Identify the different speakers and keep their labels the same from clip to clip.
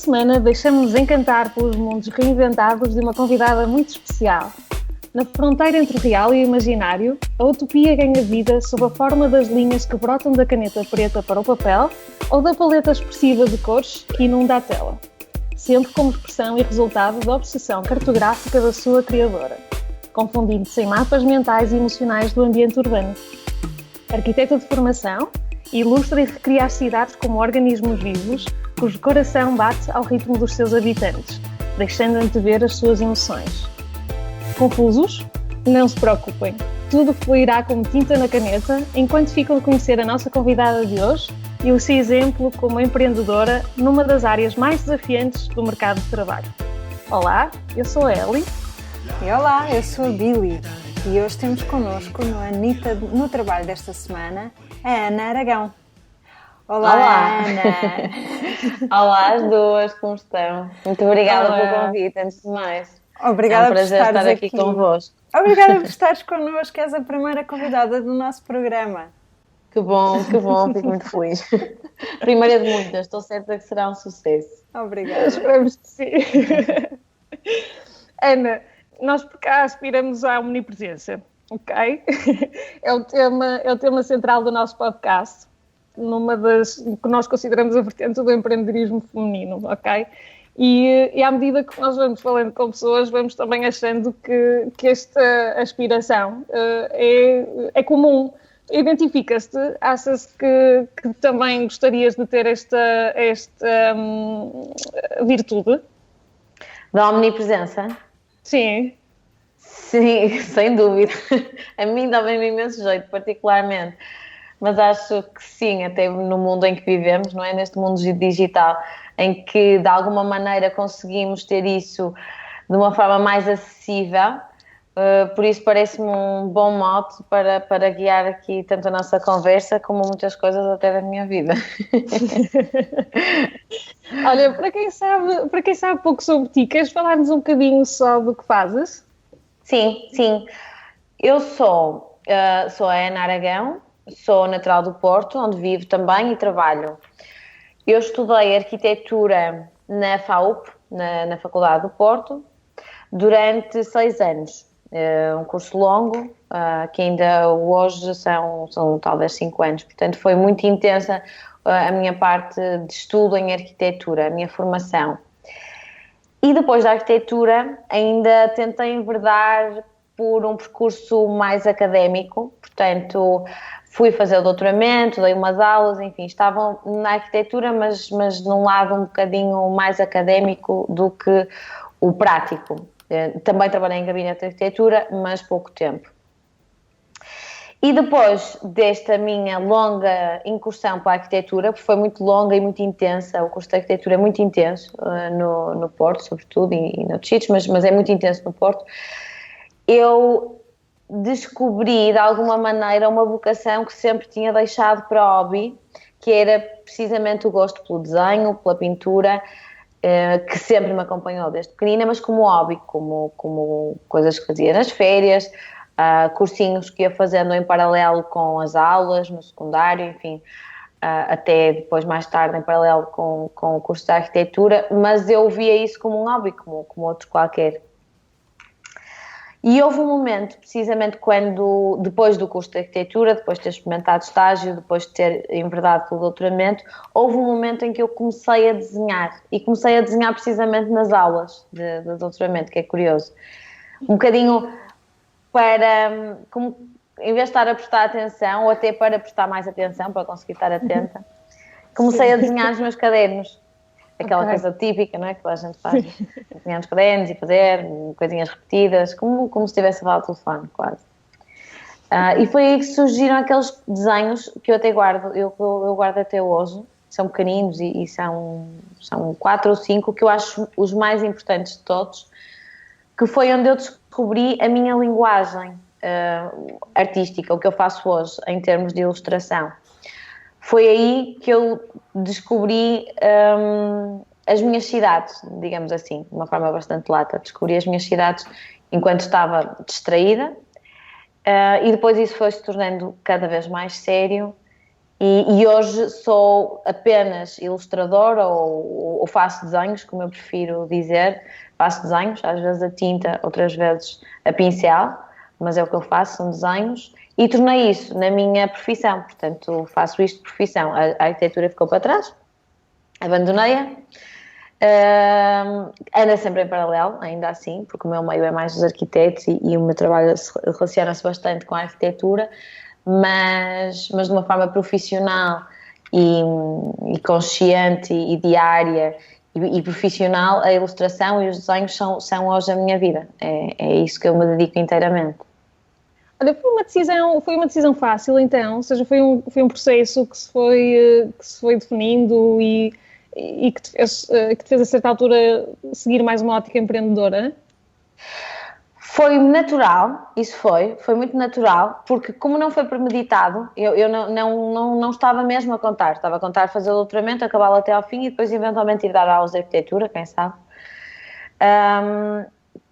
Speaker 1: semana deixamos-nos encantar pelos mundos reinventados de uma convidada muito especial. Na fronteira entre o real e o imaginário, a utopia ganha vida sob a forma das linhas que brotam da caneta preta para o papel ou da paleta expressiva de cores que inunda a tela, sempre como expressão e resultado da obsessão cartográfica da sua criadora, confundindo-se em mapas mentais e emocionais do ambiente urbano. Arquiteta de formação, ilustra e recria as cidades como organismos vivos, cujo coração bate ao ritmo dos seus habitantes, deixando antever as suas emoções. Confusos? Não se preocupem, tudo fluirá como tinta na caneta enquanto ficam a conhecer a nossa convidada de hoje e o seu exemplo como empreendedora numa das áreas mais desafiantes do mercado de trabalho. Olá, eu sou a Eli.
Speaker 2: E olá, eu sou a Billy. E hoje temos connosco no Anitta no trabalho desta semana a Ana Aragão. Olá, Ana!
Speaker 3: Olá as duas, como estão? Muito obrigada pelo convite, antes de mais.
Speaker 2: Obrigada
Speaker 3: é um prazer estar aqui convosco.
Speaker 2: Obrigada por estares connosco, és a primeira convidada do nosso programa.
Speaker 3: Que bom, fico muito feliz. Primeira de muitas, estou certa que será um sucesso.
Speaker 2: Obrigada.
Speaker 1: Esperamos que sim. Ana, nós por cá aspiramos à omnipresença, ok? É o tema central do nosso podcast, numa das que nós consideramos a vertente do empreendedorismo feminino, ok? E à medida que nós vamos falando com pessoas, vamos também achando que esta aspiração é comum. Identificas-te? Achas que também gostarias de ter esta virtude?
Speaker 3: Da omnipresença?
Speaker 1: Sim.
Speaker 3: Sim, sem dúvida. A mim dá-me imenso jeito, particularmente. Mas acho que sim, até no mundo em que vivemos, não é? Neste mundo digital, em que de alguma maneira conseguimos ter isso de uma forma mais acessível, por isso parece-me um bom mote para guiar aqui tanto a nossa conversa como muitas coisas até da minha vida.
Speaker 1: Olha, para quem sabe pouco sobre ti, queres falar-nos um bocadinho só do que fazes?
Speaker 3: Sim. Eu sou a Ana Aragão, sou natural do Porto, onde vivo também e trabalho. Eu estudei arquitetura na FAUP, na Faculdade do Porto, durante 6 anos. Um curso longo, que ainda hoje são talvez 5 anos. Portanto, foi muito intensa a minha parte de estudo em arquitetura, a minha formação. E depois da arquitetura, ainda tentei enverdar por um percurso mais académico, portanto, fui fazer o doutoramento, dei umas aulas, enfim, estava na arquitetura, mas num lado um bocadinho mais académico do que o prático. Também trabalhei em gabinete de arquitetura, mas pouco tempo. E depois desta minha longa incursão para a arquitetura, porque foi muito longa e muito intensa, o curso de arquitetura é muito intenso no Porto, sobretudo, e noutros sítios, mas é muito intenso no Porto, eu descobri, de alguma maneira, uma vocação que sempre tinha deixado para o hobby, que era precisamente o gosto pelo desenho, pela pintura, que sempre me acompanhou desde pequenina, mas como hobby, como coisas que fazia nas férias, cursinhos que ia fazendo em paralelo com as aulas no secundário, enfim, até depois mais tarde em paralelo com o curso de arquitetura, mas eu via isso como um hobby, como outro qualquer. E houve um momento, precisamente depois do curso de arquitetura, depois de ter experimentado estágio, depois de ter enverdado pelo doutoramento, houve um momento em que eu comecei a desenhar, e comecei a desenhar precisamente nas aulas de doutoramento, que é curioso. Um bocadinho em vez de estar a prestar atenção, ou até para prestar mais atenção, para conseguir estar atenta, comecei a desenhar nos meus cadernos. Aquela coisa típica, não é? Que toda a gente faz. Desenhar nos cadernos e fazer coisinhas repetidas, como se estivesse a falar ao telefone, quase. E foi aí que surgiram aqueles desenhos que eu até guardo, eu guardo até hoje. São pequeninos e são 4 ou 5, que eu acho os mais importantes de todos, que foi onde eu descobri a minha linguagem artística, o que eu faço hoje em termos de ilustração. Foi aí que eu descobri as minhas cidades, digamos assim, de uma forma bastante lata. Descobri as minhas cidades enquanto estava distraída, e depois isso foi se tornando cada vez mais sério E hoje sou apenas ilustradora ou faço desenhos, como eu prefiro dizer. Faço desenhos, às vezes a tinta, outras vezes a pincel, mas é o que eu faço, são desenhos. E tornei isso na minha profissão, portanto faço isto de profissão. A arquitetura ficou para trás, abandonei-a. Anda sempre em paralelo, ainda assim, porque o meu meio é mais dos arquitetos e o meu trabalho relaciona-se bastante com a arquitetura, mas de uma forma profissional e consciente e diária e profissional, a ilustração e os desenhos são hoje a minha vida. É isso que eu me dedico inteiramente.
Speaker 1: Olha, foi uma decisão fácil, então, ou seja, foi um processo que se foi definindo e que te fez a certa altura seguir mais uma ótica empreendedora?
Speaker 3: Foi natural, isso foi muito natural, porque como não foi premeditado, eu não estava mesmo a contar, estava a contar fazer o doutoramento, acabá-lo até ao fim e depois eventualmente ir dar aulas de arquitetura, quem sabe.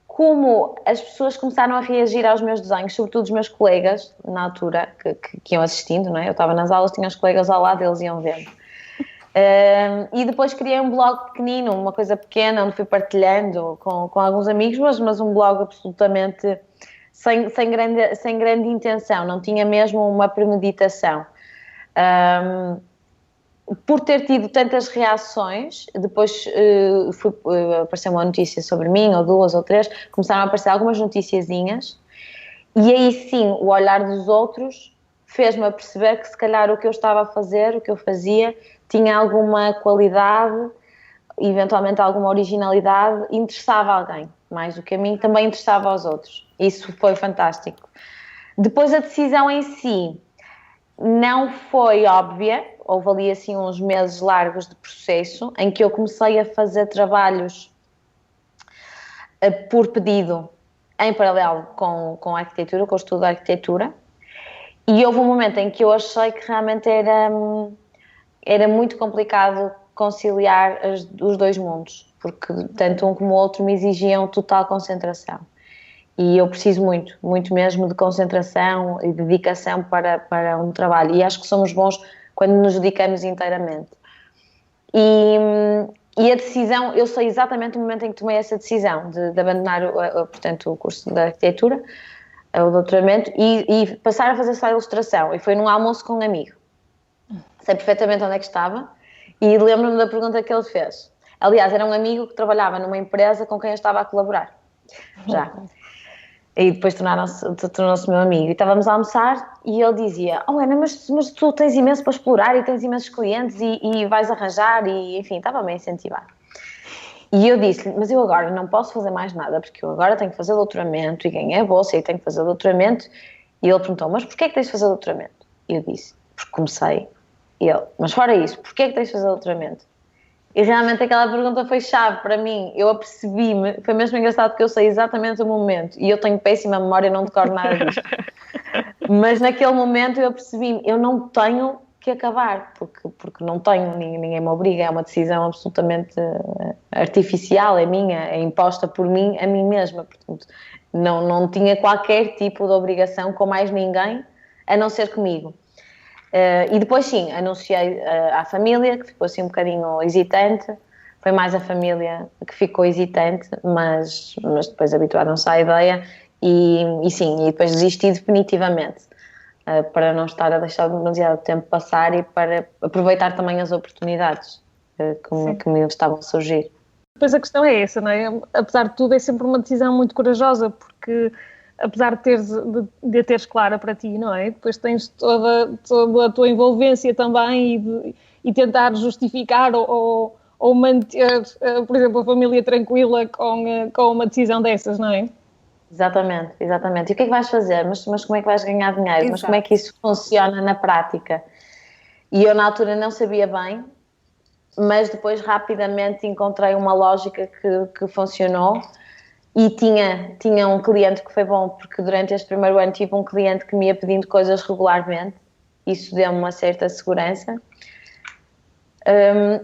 Speaker 3: Como as pessoas começaram a reagir aos meus desenhos, sobretudo os meus colegas, na altura, que iam assistindo, não é? Eu estava nas aulas, tinha os colegas ao lado, eles iam vendo. E depois criei um blog pequenino, uma coisa pequena, onde fui partilhando com alguns amigos, mas um blog absolutamente sem grande intenção, não tinha mesmo uma premeditação. Por ter tido tantas reações, depois apareceu uma notícia sobre mim, ou duas ou três, começaram a aparecer algumas noticiazinhas, e aí sim, o olhar dos outros fez-me perceber que se calhar o que eu estava a fazer, o que eu fazia, tinha alguma qualidade, eventualmente alguma originalidade, interessava a alguém, mais do que a mim, também interessava aos outros. Isso foi fantástico. Depois a decisão em si não foi óbvia, houve ali assim uns meses largos de processo, em que eu comecei a fazer trabalhos por pedido, em paralelo com a arquitetura, com o estudo da arquitetura, e houve um momento em que eu achei que realmente era muito complicado conciliar os dois mundos, porque tanto um como o outro me exigiam total concentração. E eu preciso muito mesmo de concentração e dedicação para um trabalho. E acho que somos bons quando nos dedicamos inteiramente. E a decisão, eu sei exatamente o momento em que tomei essa decisão de abandonar, portanto, o curso de arquitetura, o doutoramento, e passar a fazer só a ilustração. E foi num almoço com um amigo. Sei perfeitamente onde é que estava e lembro-me da pergunta que ele fez. Aliás, era um amigo que trabalhava numa empresa com quem eu estava a colaborar. Já. E depois tornou-se meu amigo. E estávamos a almoçar e ele dizia: "Oh, Ana, mas tu tens imenso para explorar e tens imensos clientes e vais arranjar", e enfim, estava-me a incentivar. E eu disse-lhe: "Mas eu agora não posso fazer mais nada, porque eu agora tenho que fazer doutoramento e ganhei a bolsa e tenho que fazer doutoramento." E ele perguntou: "Mas porquê é que tens de fazer doutoramento?" E eu disse: "Porque comecei." E ele: "Mas fora isso, porquê é que tens de fazer doutoramento?" E realmente aquela pergunta foi chave para mim. Eu apercebi-me, foi mesmo engraçado porque eu sei exatamente o momento e eu tenho péssima memória, não decoro nada disto. Mas naquele momento eu apercebi-me, eu não tenho que acabar, porque não tenho, ninguém me obriga, é uma decisão absolutamente artificial, é minha, é imposta por mim, a mim mesma. Portanto, não tinha qualquer tipo de obrigação com mais ninguém, a não ser comigo. E depois sim, anunciei à família, que ficou assim um bocadinho hesitante. Foi mais a família que ficou hesitante, mas depois habituaram-se à ideia e sim, e depois desisti definitivamente, para não estar a deixar demasiado tempo passar e para aproveitar também as oportunidades que me estavam a surgir.
Speaker 1: Depois a questão é essa, não é? Apesar de tudo, é sempre uma decisão muito corajosa, porque apesar de a teres clara para ti, não é? Depois tens toda a tua envolvência também e tentar justificar ou manter, por exemplo, a família tranquila com uma decisão dessas, não é?
Speaker 3: Exatamente. E o que é que vais fazer? Mas como é que vais ganhar dinheiro?
Speaker 2: Exato.
Speaker 3: Mas como é que isso funciona na prática? E eu na altura não sabia bem, mas depois rapidamente encontrei uma lógica que funcionou. E tinha um cliente que foi bom, porque durante este primeiro ano tive um cliente que me ia pedindo coisas regularmente. Isso deu-me uma certa segurança.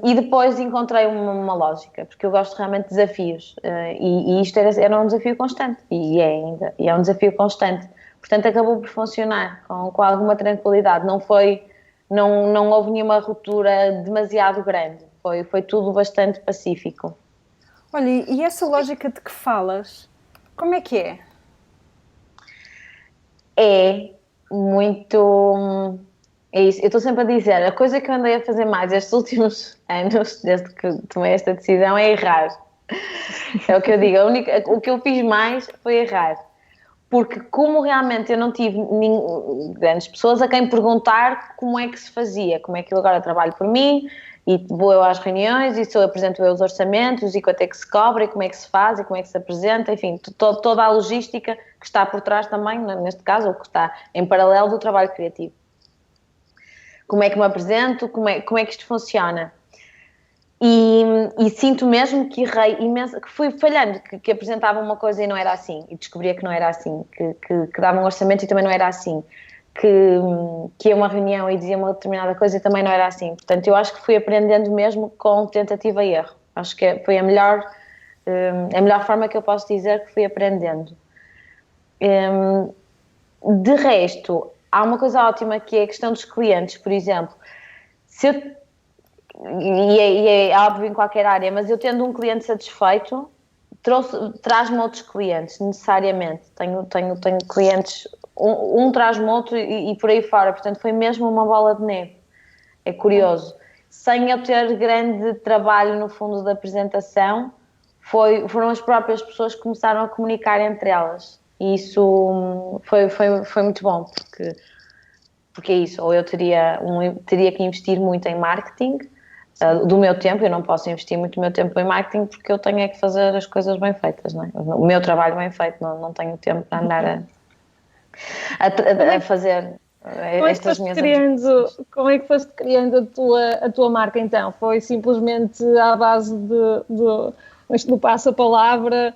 Speaker 3: E depois encontrei uma lógica, porque eu gosto realmente de desafios. E isto era um desafio constante. E é ainda. E é um desafio constante. Portanto, acabou por funcionar com alguma tranquilidade. Não foi não houve nenhuma ruptura demasiado grande, foi tudo bastante pacífico.
Speaker 2: Olha, e essa lógica de que falas, como é que é?
Speaker 3: É muito... É isso, eu estou sempre a dizer, a coisa que eu andei a fazer mais estes últimos anos, desde que tomei esta decisão, é errar. É o que eu digo, o que eu fiz mais foi errar. Porque como realmente eu não tive grandes pessoas a quem perguntar como é que se fazia, como é que eu agora trabalho por mim, e vou eu às reuniões, e apresento eu os orçamentos, e quanto é que se cobra, e como é que se faz, e como é que se apresenta, enfim, toda a logística que está por trás também, neste caso, ou que está em paralelo do trabalho criativo. Como é que me apresento, como é que isto funciona. E sinto mesmo que errei imenso, que fui falhando, que apresentava uma coisa e não era assim, e descobria que não era assim, que dava um orçamento e também não era assim, que ia a uma reunião e dizia uma determinada coisa e também não era assim. Portanto, eu acho que fui aprendendo mesmo com tentativa e erro. Acho que foi a melhor forma que eu posso dizer que fui aprendendo. De resto, há uma coisa ótima que é a questão dos clientes, por exemplo. É óbvio em qualquer área, mas eu tendo um cliente satisfeito, traz-me outros clientes, necessariamente. Tenho clientes, um traz-me outro e por aí fora, portanto foi mesmo uma bola de neve. É curioso. Sem eu ter grande trabalho no fundo da apresentação, foram as próprias pessoas que começaram a comunicar entre elas. E isso foi muito bom, porque é isso, ou eu teria que investir muito em marketing, do meu tempo, eu não posso investir muito do meu tempo em marketing porque eu tenho é que fazer as coisas bem feitas, não é? O meu trabalho bem feito, não tenho tempo para andar a fazer estas minhas
Speaker 1: Como é que foste criando a tua marca então? Foi simplesmente à base do passo-a-palavra?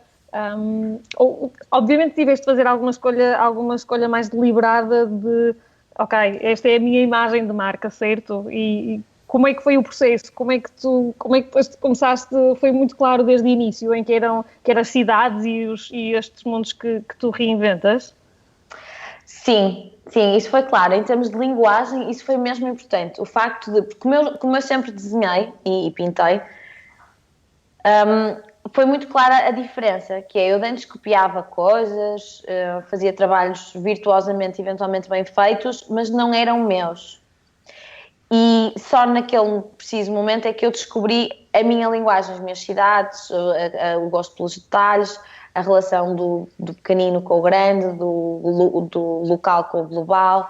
Speaker 1: Obviamente tiveste de fazer alguma escolha mais deliberada de ok, esta é a minha imagem de marca, certo? E como é que foi o processo? Como é que depois começaste? Foi muito claro desde o início em que eram as cidades e estes mundos que tu reinventas?
Speaker 3: Sim, isso foi claro. Em termos de linguagem, isso foi mesmo importante. O facto de, como eu sempre desenhei e pintei, foi muito clara a diferença, que é eu antes copiava coisas, fazia trabalhos virtuosamente, eventualmente bem feitos, mas não eram meus. E só naquele preciso momento é que eu descobri a minha linguagem, as minhas cidades, o gosto pelos detalhes, a relação do pequenino com o grande, do local com o global,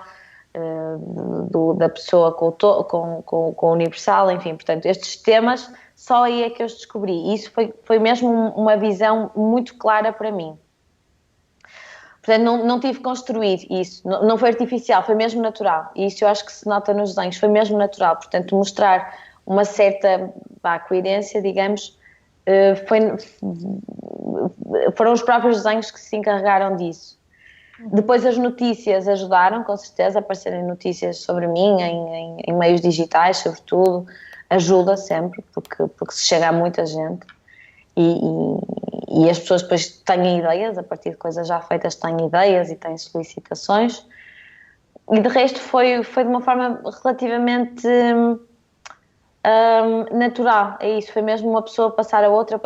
Speaker 3: da pessoa com o universal, enfim, portanto, estes temas, só aí é que eu os descobri. E isso foi mesmo uma visão muito clara para mim. Portanto, não tive que construir isso, não foi artificial, foi mesmo natural. E isso eu acho que se nota nos desenhos, foi mesmo natural. Portanto, mostrar uma certa coerência, digamos, foram os próprios desenhos que se encarregaram disso. Depois as notícias ajudaram, com certeza, a aparecerem notícias sobre mim em meios digitais, sobretudo, ajuda sempre, porque se chega a muita gente. E as pessoas depois têm ideias, a partir de coisas já feitas têm ideias e têm solicitações, e de resto foi de uma forma relativamente natural, é isso, foi mesmo uma pessoa passar a outra,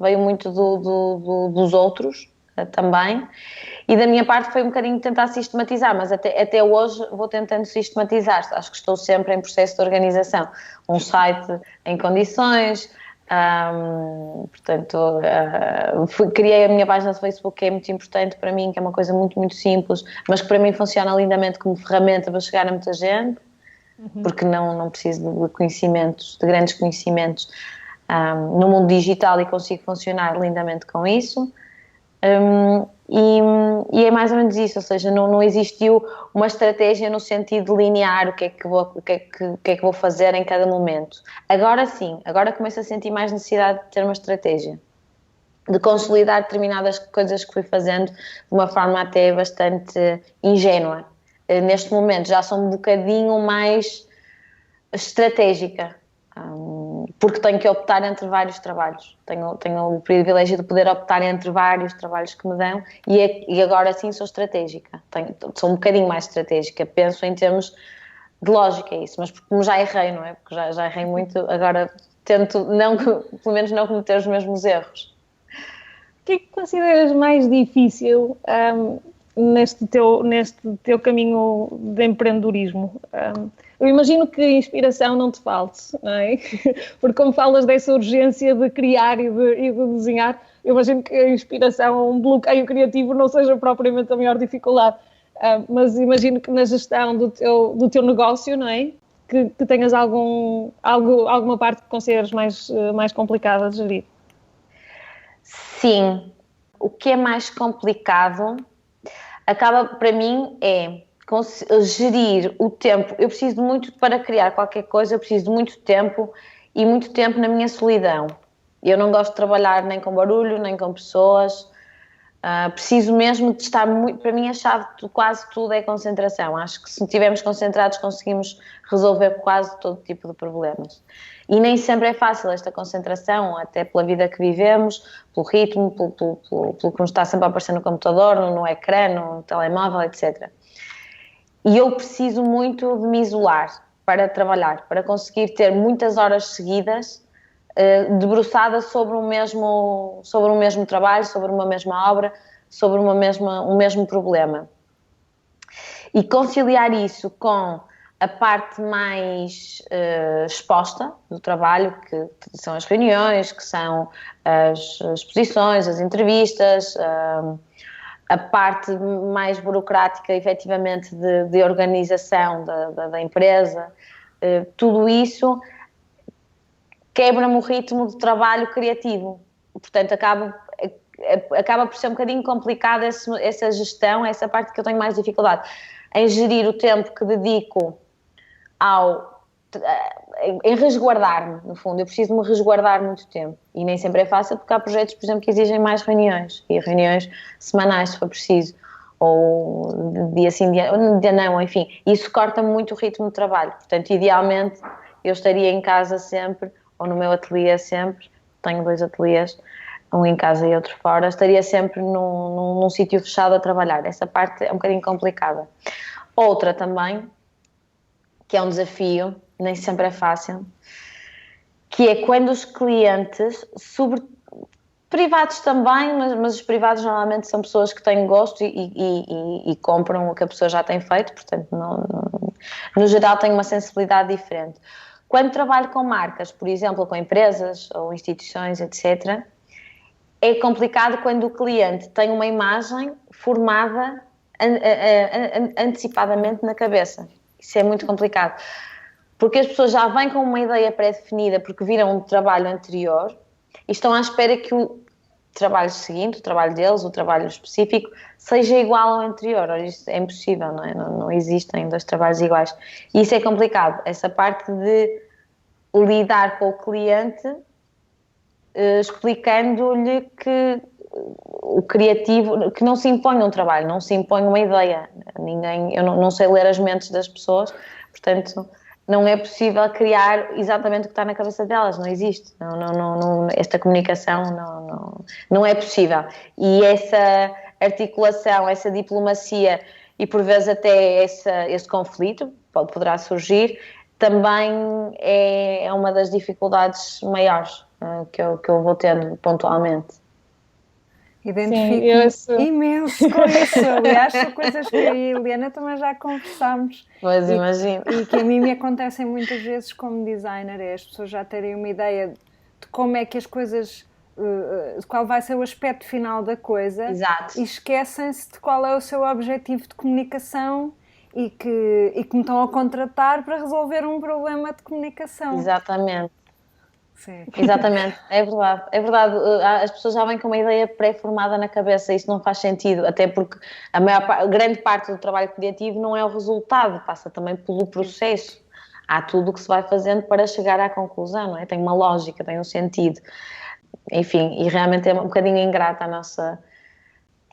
Speaker 3: veio muito dos outros também, e da minha parte foi um bocadinho tentar sistematizar, mas até hoje vou tentando sistematizar, acho que estou sempre em processo de organização, um site em condições. Portanto, criei a minha página de Facebook, que é muito importante para mim, que é uma coisa muito, muito simples, mas que para mim funciona lindamente como ferramenta para chegar a muita gente, porque não preciso de conhecimentos, de grandes conhecimentos no mundo digital, e consigo funcionar lindamente com isso. E é mais ou menos isso, ou seja, não existiu uma estratégia no sentido linear, o que é que vou fazer em cada momento. Agora sim, agora começo a sentir mais necessidade de ter uma estratégia, de consolidar determinadas coisas que fui fazendo de uma forma até bastante ingênua. Neste momento já sou um bocadinho mais estratégica, porque tenho que optar entre vários trabalhos. Tenho o privilégio de poder optar entre vários trabalhos que me dão, e agora sim sou estratégica. Sou um bocadinho mais estratégica. Penso em termos de lógica isso, mas como já errei, não é? Porque já errei muito, agora tento não, pelo menos não cometer os mesmos erros.
Speaker 1: O que é que consideras mais difícil neste teu caminho de empreendedorismo? Eu imagino que a inspiração não te falte, não é? Porque como falas dessa urgência de criar e de desenhar, eu imagino que a inspiração, um bloqueio criativo não seja propriamente a maior dificuldade. Mas imagino que na gestão do teu negócio, não é? Que tenhas alguma parte que consideres mais complicada de gerir.
Speaker 3: Sim, o que é mais complicado acaba para mim é gerir o tempo. Eu preciso de muito para criar qualquer coisa, eu preciso de muito tempo e muito tempo na minha solidão. Eu não gosto de trabalhar nem com barulho, nem com pessoas. Preciso mesmo de estar muito. Para mim, a chave de quase tudo é concentração. Acho que se estivermos concentrados, conseguimos resolver quase todo tipo de problemas. E nem sempre é fácil esta concentração, até pela vida que vivemos, pelo ritmo, pelo que nos está sempre a aparecer no computador, no ecrã, no telemóvel, etc. E eu preciso muito de me isolar para trabalhar, para conseguir ter muitas horas seguidas debruçada sobre um mesmo trabalho, sobre uma mesma obra, sobre um mesmo problema. E conciliar isso com a parte mais exposta do trabalho, que são as reuniões, que são as exposições, as entrevistas, a parte mais burocrática, efetivamente, de organização da empresa, tudo isso quebra-me o ritmo de trabalho criativo. Portanto, acaba por ser um bocadinho complicada essa gestão, essa parte que eu tenho mais dificuldade, em gerir o tempo que dedico em resguardar-me, no fundo. Eu preciso me resguardar muito tempo. E nem sempre é fácil, porque há projetos, por exemplo, que exigem mais reuniões. E reuniões semanais, se for preciso. Ou de dia sim, dia não, enfim. Isso corta-me muito o ritmo de trabalho. Portanto, idealmente, eu estaria em casa sempre, ou no meu ateliê sempre, tenho 2 ateliês, um em casa e outro fora, estaria sempre num sítio fechado a trabalhar. Essa parte é um bocadinho complicada. Outra também, que é um desafio, nem sempre é fácil, que é quando os clientes, privados também, mas os privados normalmente são pessoas que têm gosto e compram o que a pessoa já tem feito, portanto, no geral, têm uma sensibilidade diferente. Quando trabalho com marcas, por exemplo, com empresas ou instituições, etc., é complicado quando o cliente tem uma imagem formada antecipadamente na cabeça. Isso é muito complicado. Porque as pessoas já vêm com uma ideia pré-definida porque viram um trabalho anterior e estão à espera que o trabalho seguinte, o trabalho deles, o trabalho específico, seja igual ao anterior. Ora, isso é impossível, não é? Não existem 2 trabalhos iguais. E isso é complicado, essa parte de lidar com o cliente, explicando-lhe que o criativo, que não se impõe um trabalho, não se impõe uma ideia. Eu não sei ler as mentes das pessoas, portanto, não é possível criar exatamente o que está na cabeça delas, não existe. Esta comunicação não é possível. E essa articulação, essa diplomacia e por vezes até esse conflito poderá surgir, também é uma das dificuldades maiores que eu vou tendo pontualmente.
Speaker 2: Identifico imenso com isso. Aliás, são coisas que eu e a Helena também já conversámos.
Speaker 3: Pois, imagino.
Speaker 2: E que a mim me acontecem muitas vezes como designer, é as pessoas já terem uma ideia de como é que as coisas, de qual vai ser o aspecto final da coisa.
Speaker 3: Exato.
Speaker 2: E esquecem-se de qual é o seu objetivo de comunicação e que me estão a contratar para resolver um problema de comunicação.
Speaker 3: Exatamente.
Speaker 2: Sim.
Speaker 3: Exatamente, é verdade, as pessoas já vêm com uma ideia pré-formada na cabeça, isso não faz sentido, até porque a grande parte do trabalho criativo não é o resultado, passa também pelo processo, há tudo o que se vai fazendo para chegar à conclusão, não é? Tem uma lógica, tem um sentido, enfim, e realmente é um bocadinho ingrata a nossa,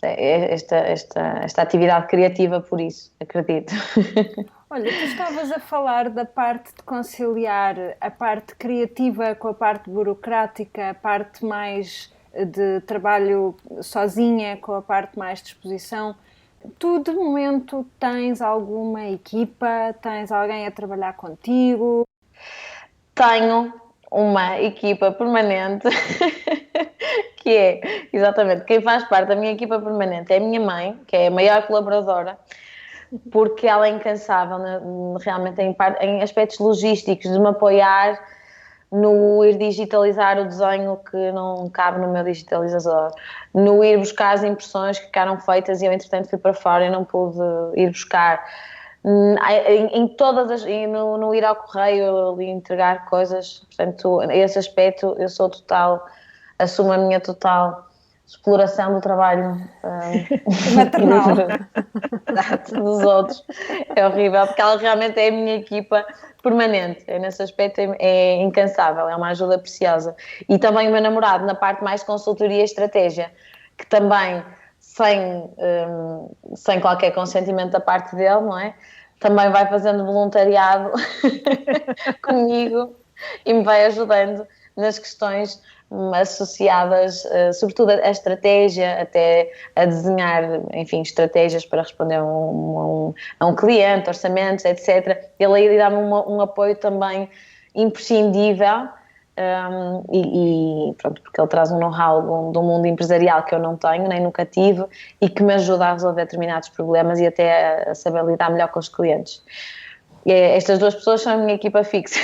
Speaker 3: esta atividade criativa por isso, acredito.
Speaker 2: Olha, tu estavas a falar da parte de conciliar a parte criativa com a parte burocrática, a parte mais de trabalho sozinha com a parte mais de exposição. tu de momento tens alguma equipa? Tens alguém a trabalhar contigo?
Speaker 3: Tenho uma equipa permanente que é, exatamente, quem faz parte da minha equipa permanente é a minha mãe, que é a maior colaboradora, porque ela é incansável, realmente em aspectos logísticos, de me apoiar no ir digitalizar o desenho que não cabe no meu digitalizador, no ir buscar as impressões que ficaram feitas e eu entretanto fui para fora e não pude ir buscar, em todas as, no ir ao correio e entregar coisas. Portanto, esse aspecto eu sou total, assumo a minha total exploração do trabalho
Speaker 2: Maternal.
Speaker 3: dos outros. É horrível, porque ela realmente é a minha equipa permanente. Nesse aspecto é incansável, é uma ajuda preciosa. E também o meu namorado na parte mais de consultoria e estratégia, que também sem qualquer consentimento da parte dele, não é? Também vai fazendo voluntariado comigo e me vai ajudando nas questões associadas, sobretudo a estratégia, até a desenhar, enfim, estratégias para responder a um cliente, orçamentos, etc. Ele aí dá-me um apoio também imprescindível, e pronto, porque ele traz um know-how do mundo empresarial que eu não tenho, nem nunca tive, e que me ajuda a resolver determinados problemas e até a saber lidar melhor com os clientes. E estas duas pessoas são a minha equipa fixa,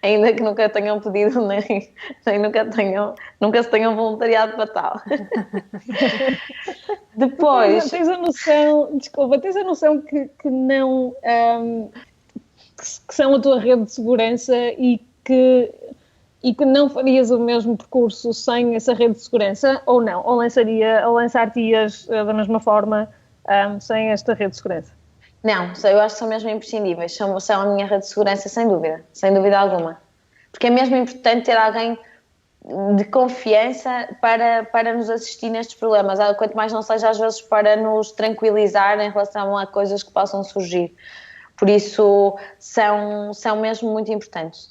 Speaker 3: ainda que nunca tenham pedido, nem nunca se tenham voluntariado para tal. Depois...
Speaker 1: Tens a noção, desculpa, tens a noção que não... que são a tua rede de segurança e que não farias o mesmo percurso sem essa rede de segurança, ou não? Ou lançar-te-ias da mesma forma sem esta rede de segurança?
Speaker 3: Não, eu acho que são mesmo imprescindíveis, são a minha rede de segurança sem dúvida alguma. Porque é mesmo importante ter alguém de confiança para nos assistir nestes problemas, quanto mais não seja às vezes para nos tranquilizar em relação a coisas que possam surgir. Por isso são mesmo muito importantes,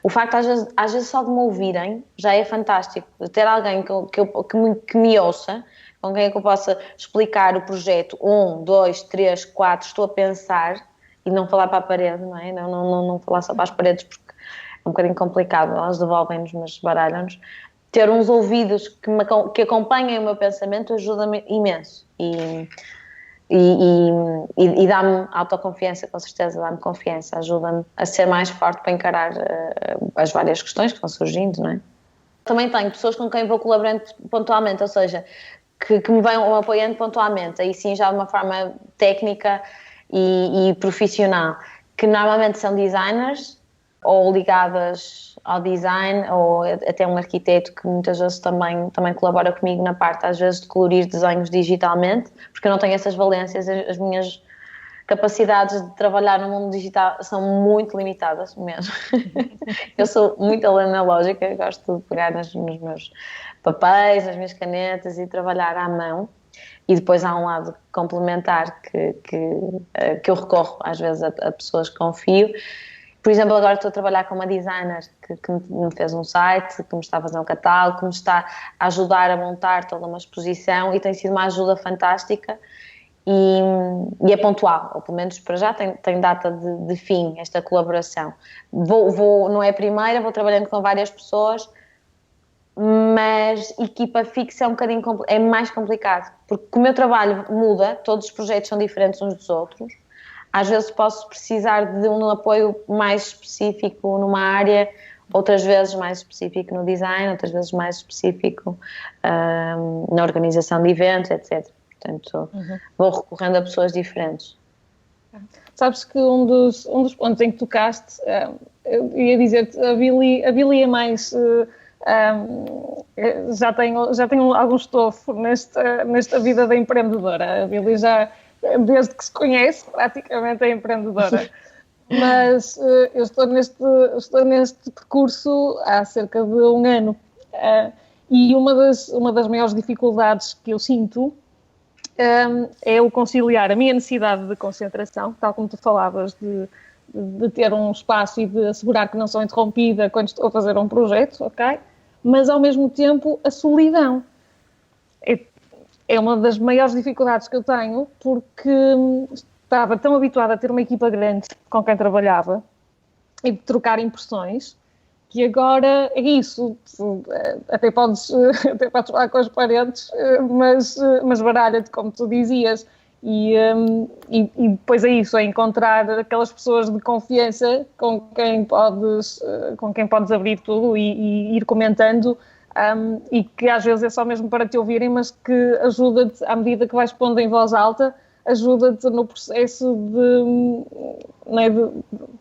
Speaker 3: O facto às vezes só de me ouvirem já é fantástico, de ter alguém que me ouça, com quem é que eu possa explicar o projeto 1, 2, 3, 4, estou a pensar, e não falar para a parede, não é? Não falar só para as paredes, porque é um bocadinho complicado, elas devolvem-nos, mas baralham-nos. Ter uns ouvidos que acompanhem o meu pensamento ajuda-me imenso, e dá-me autoconfiança, com certeza, dá-me confiança, ajuda-me a ser mais forte para encarar as várias questões que vão surgindo, não é? Também tenho pessoas com quem vou colaborando pontualmente, ou seja, que me vão apoiando pontualmente, aí sim já de uma forma técnica e profissional, que normalmente são designers ou ligadas ao design, ou até um arquiteto que muitas vezes também colabora comigo na parte, às vezes, de colorir desenhos digitalmente, porque eu não tenho essas valências, as minhas capacidades de trabalhar no mundo digital são muito limitadas mesmo. Eu sou muito analógica, gosto de pegar nos meus papéis, nas minhas canetas e trabalhar à mão. E depois há um lado complementar que eu recorro às vezes a pessoas que confio. Por exemplo, agora estou a trabalhar com uma designer que me fez um site, que me está a fazer um catálogo, que me está a ajudar a montar toda uma exposição, e tem sido uma ajuda fantástica e é pontual, ou pelo menos para já tem data de fim esta colaboração. Não é a primeira, vou trabalhando com várias pessoas, mas equipa fixa é um bocadinho é mais complicado, porque o meu trabalho muda, todos os projetos são diferentes uns dos outros. Às vezes posso precisar de um apoio mais específico numa área, outras vezes mais específico no design, outras vezes mais específico na organização de eventos, etc. Portanto, vou recorrendo a pessoas diferentes.
Speaker 1: Sabes que um dos pontos em que tocaste, eu ia dizer-te, a Billy é mais... já tenho algum estofo nesta vida da empreendedora. A Billy já... desde que se conhece, praticamente é empreendedora. Mas eu estou neste percurso há cerca de um ano. E uma das maiores dificuldades que eu sinto é o conciliar a minha necessidade de concentração, tal como tu falavas, de ter um espaço e de assegurar que não sou interrompida quando estou a fazer um projeto, ok? Mas ao mesmo tempo a solidão. é uma das maiores dificuldades que eu tenho, porque estava tão habituada a ter uma equipa grande com quem trabalhava e de trocar impressões, que agora é isso. Até podes falar com as paredes, mas baralha-te, como tu dizias. E depois é isso, é encontrar aquelas pessoas de confiança com quem podes abrir tudo e ir comentando, e que às vezes é só mesmo para te ouvirem, mas que ajuda-te, à medida que vais pondo em voz alta, ajuda-te no processo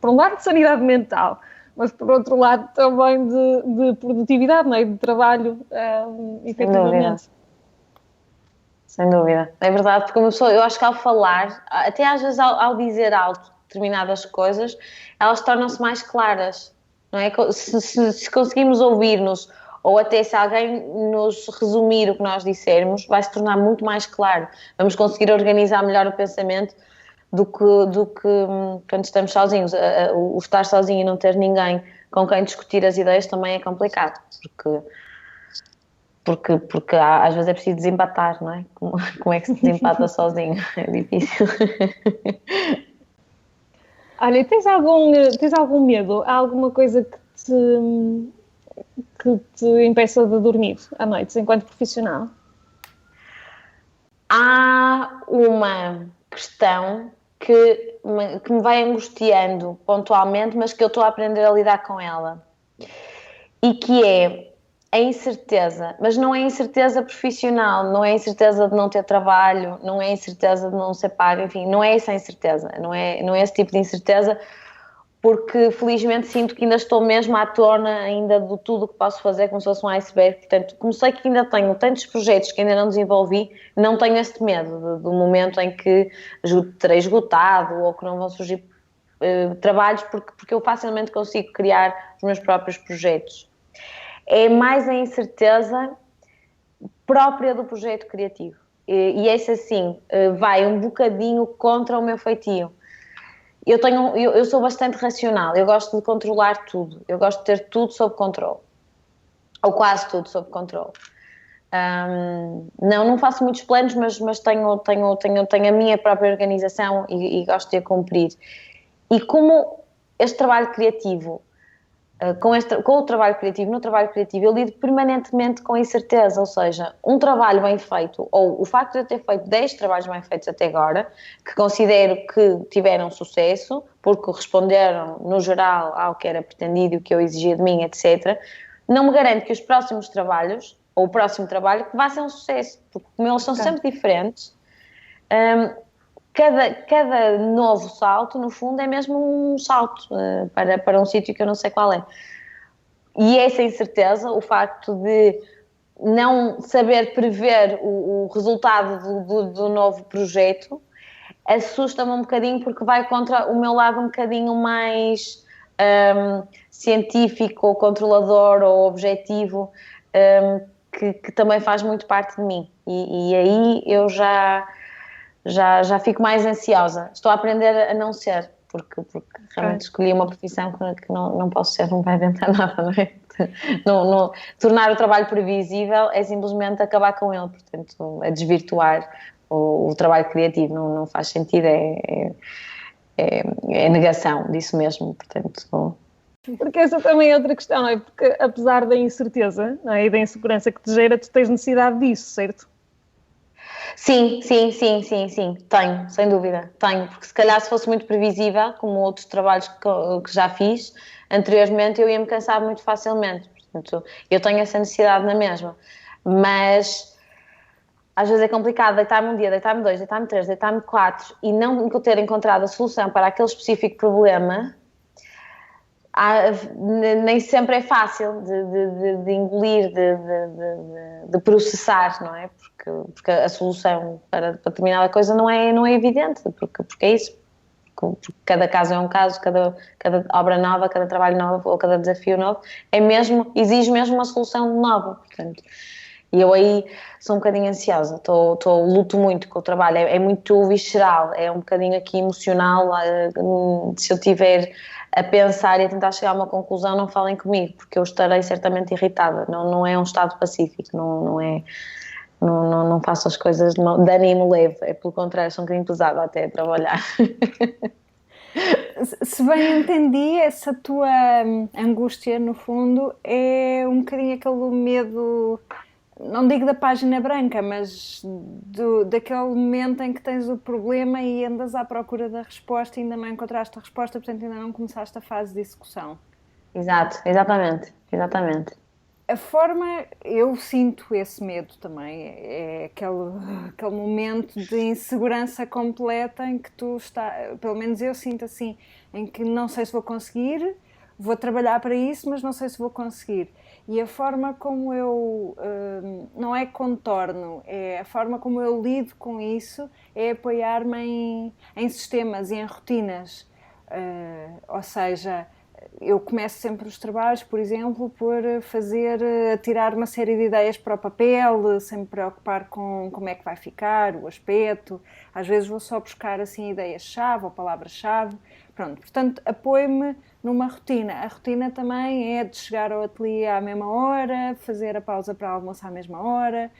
Speaker 1: por um lado, de sanidade mental, mas por outro lado também de produtividade, não é? De trabalho, efetivamente.
Speaker 3: Sem dúvida, é verdade, porque uma pessoa, eu acho que ao falar, até às vezes ao dizer alto determinadas coisas, elas tornam-se mais claras, não é? Se conseguimos ouvir-nos, ou até se alguém nos resumir o que nós dissermos, vai se tornar muito mais claro. Vamos conseguir organizar melhor o pensamento do que quando estamos sozinhos. O estar sozinho e não ter ninguém com quem discutir as ideias também é complicado, porque às vezes é preciso desempatar, não é? Como é que se desempata sozinho? É difícil.
Speaker 1: Olha, tens algum medo? Há alguma coisa que te impeça de dormir à noite, enquanto profissional?
Speaker 3: Há uma questão que me vai angustiando pontualmente, mas que eu estou a aprender a lidar com ela. E que é a incerteza, mas não é incerteza profissional, não é incerteza de não ter trabalho, não é incerteza de não ser pago, enfim, não é essa a incerteza, não é esse tipo de incerteza, porque felizmente sinto que ainda estou mesmo à tona ainda de tudo o que posso fazer como se fosse um iceberg. Portanto, como sei que ainda tenho tantos projetos que ainda não desenvolvi, não tenho este medo do momento em que terei esgotado ou que não vão surgir trabalhos, porque eu facilmente consigo criar os meus próprios projetos. É mais a incerteza própria do projeto criativo. E esse, assim, vai um bocadinho contra o meu feitio. Eu sou bastante racional, eu gosto de controlar tudo, eu gosto de ter tudo sob controle. Ou quase tudo sob controle. Não faço muitos planos, mas tenho a minha própria organização e gosto de a cumprir. E como este trabalho criativo, com o trabalho criativo, no trabalho criativo, eu lido permanentemente com incerteza, ou seja, um trabalho bem feito, ou o facto de eu ter feito 10 trabalhos bem feitos até agora, que considero que tiveram sucesso, porque responderam, no geral, ao que era pretendido e o que eu exigia de mim, etc., não me garante que os próximos trabalhos, ou o próximo trabalho, que vá ser um sucesso, porque como eles são sempre diferentes, cada novo salto, no fundo, é mesmo um salto para um sítio que eu não sei qual é. E essa incerteza, o facto de não saber prever o resultado do novo projeto, assusta-me um bocadinho, porque vai contra o meu lado um bocadinho mais científico, ou controlador, ou objetivo, que também faz muito parte de mim. E aí eu já fico mais ansiosa. Estou a aprender a não ser, porque realmente escolhi uma profissão que não posso ser, não vai inventar nada, não é? Tornar o trabalho previsível é simplesmente acabar com ele, portanto, a desvirtuar o trabalho criativo não faz sentido, é negação disso mesmo, portanto...
Speaker 1: Porque essa também é outra questão, não é? Porque apesar da incerteza, não é? E da insegurança que te gera, tu tens necessidade disso, certo?
Speaker 3: Sim, tenho, sem dúvida, tenho, porque se calhar se fosse muito previsível, como outros trabalhos que já fiz anteriormente, eu ia-me cansar muito facilmente, portanto, eu tenho essa necessidade na mesma, mas às vezes é complicado deitar-me um dia, deitar-me 2, deitar-me 3, deitar-me 4 e não ter encontrado a solução para aquele específico problema. Nem sempre é fácil de engolir, de processar, não é? Porque a solução para determinada coisa não é evidente, porque é isso. Porque cada caso é um caso, cada obra nova, cada trabalho novo ou cada desafio novo exige mesmo uma solução nova, portanto. E eu aí sou um bocadinho ansiosa, luto muito com o trabalho, é muito visceral, é um bocadinho aqui emocional. Se eu tiver a pensar e a tentar chegar a uma conclusão, não falem comigo, porque eu estarei certamente irritada. Não é um estado pacífico, não não faço as coisas de ânimo leve, é pelo contrário, sou um bocadinho pesada até a trabalhar.
Speaker 2: Se bem entendi, essa tua angústia, no fundo, é um bocadinho aquele medo, não digo da página branca, mas daquele momento em que tens o problema e andas à procura da resposta e ainda não encontraste a resposta, portanto ainda não começaste a fase de execução.
Speaker 3: Exato, exatamente.
Speaker 2: A forma, eu sinto esse medo também, é aquele momento de insegurança completa em que tu estás, pelo menos eu sinto assim, em que não sei se vou conseguir, vou trabalhar para isso, mas não sei se vou conseguir. E a forma como eu, não é contorno, é a forma como eu lido com isso, é apoiar-me em sistemas e em rotinas. Ou seja, eu começo sempre os trabalhos, por exemplo, por tirar uma série de ideias para o papel, sem me preocupar com como é que vai ficar, o aspecto. Às vezes vou só buscar assim ideias-chave ou palavras-chave. Pronto, portanto, apoio-me numa rotina. A rotina também é de chegar ao ateliê à mesma hora, fazer a pausa para almoço à mesma hora.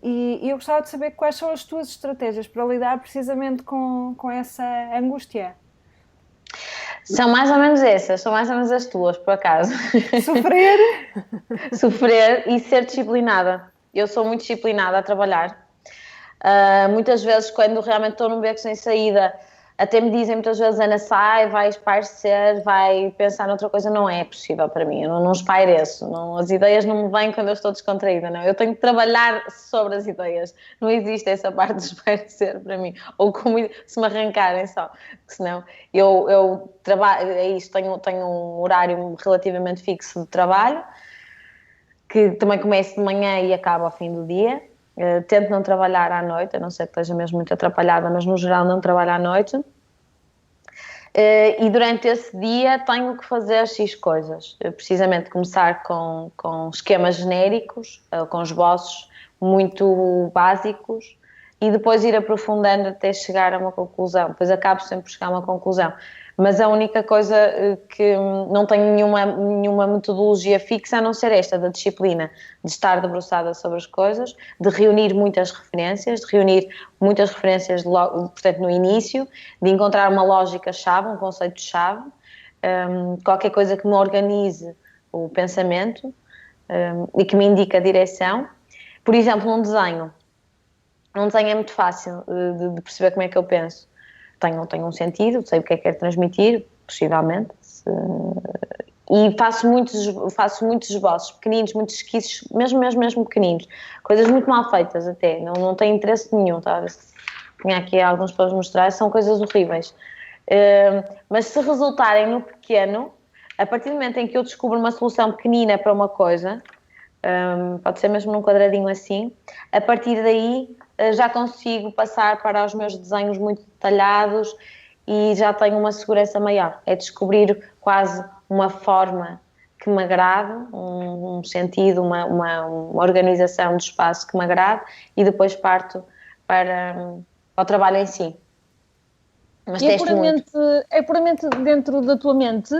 Speaker 2: E eu gostava de saber quais são as tuas estratégias para lidar precisamente com essa angústia.
Speaker 3: São mais ou menos essas, são mais ou menos as tuas, por acaso.
Speaker 2: Sofrer?
Speaker 3: Sofrer e ser disciplinada. Eu sou muito disciplinada a trabalhar. Muitas vezes, quando realmente estou num beco sem saída, até me dizem muitas vezes, Ana, sai, vai espairecer, vai pensar noutra coisa. Não é possível para mim, eu não espaireço. As ideias não me vêm quando eu estou descontraída, não. Eu tenho que trabalhar sobre as ideias. Não existe essa parte de espairecer para mim. Ou como se me arrancarem só. Senão, eu trabalho, é isso, tenho um horário relativamente fixo de trabalho, que também começo de manhã e acaba ao fim do dia. Tento não trabalhar à noite, a não ser que esteja mesmo muito atrapalhada, mas no geral não trabalho à noite. E durante esse dia tenho que fazer X coisas. Precisamente começar com esquemas genéricos, com esboços muito básicos, e depois ir aprofundando até chegar a uma conclusão. Depois acabo sempre por chegar a uma conclusão. Mas a única coisa que não tenho nenhuma metodologia fixa a não ser esta, da disciplina, de estar debruçada sobre as coisas, de reunir muitas referências, portanto, no início, de encontrar uma lógica-chave, um conceito-chave, qualquer coisa que me organize o pensamento e que me indique a direção. Por exemplo, um desenho é muito fácil de perceber como é que eu penso. Tenho um sentido, sei o que é que quero transmitir, possivelmente, e faço muitos esboços pequeninos, muitos esquiços, mesmo pequeninos, coisas muito mal feitas até, não tem interesse nenhum, tá? Tinha aqui alguns para vos mostrar, são coisas horríveis, mas se resultarem no pequeno, a partir do momento em que eu descubro uma solução pequenina para uma coisa, pode ser mesmo num quadradinho assim, a partir daí já consigo passar para os meus desenhos muito detalhados e já tenho uma segurança maior. É descobrir quase uma forma que me agrade, um sentido, uma organização de espaço que me agrade, e depois parto para o trabalho em si. Mas
Speaker 1: e é puramente dentro da tua mente.